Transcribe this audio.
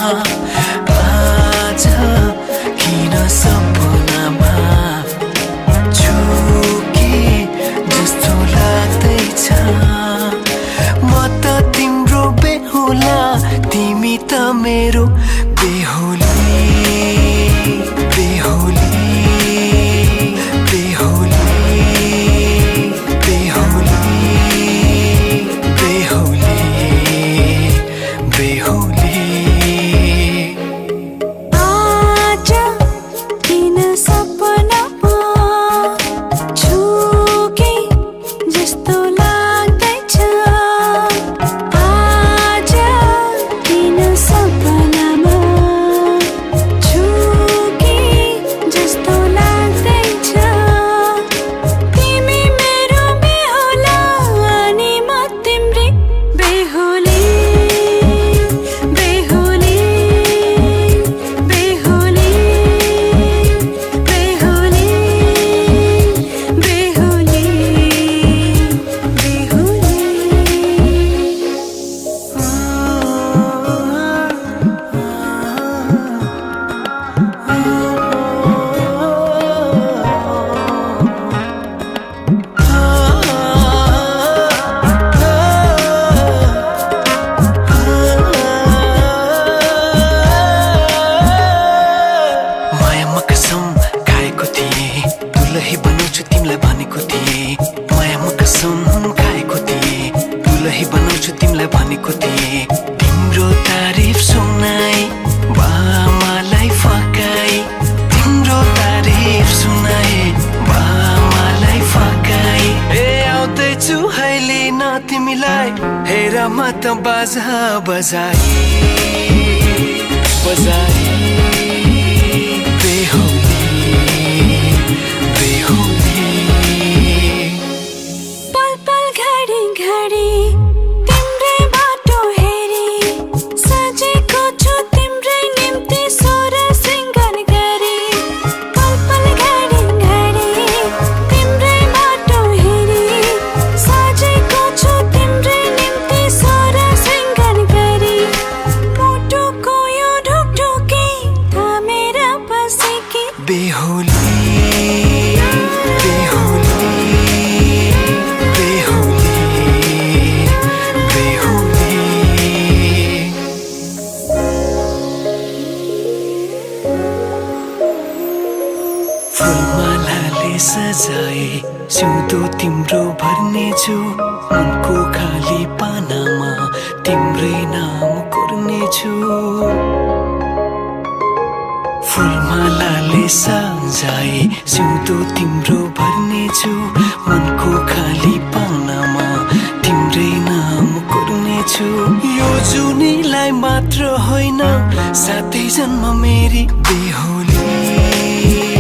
आज किन सपनामा झुके जस्तो लाग्दैछ म त तिम्रो बेहुला तिमी त मेरो बेहुली बेहुली भनेको थिए तिम्रो तारिफ सुनाई बामालाई फकाई तिम्रो तारिफ सुनाई बामालाई फकाई ए आउँदैछु अहिले न तिमीलाई हेर म त बाजा बजाई बजाई बेहुली बेहुली पल पल घडी घडी बेहुली बेहुली बेहुली बेहुली फुलमालाले सजाए सिउँदो तिम्रो भर्नेछु मनको खाली पानामा तिम्रै नाम कोर्नेछु फुलमालाले सजाए सिउँदो तिम्रो भर्नेछु मनको खाली पानामा तिम्रै नाम कोर्नेछु यो जुनीलाई मात्र होइन साथै जन्म मेरी बेहुली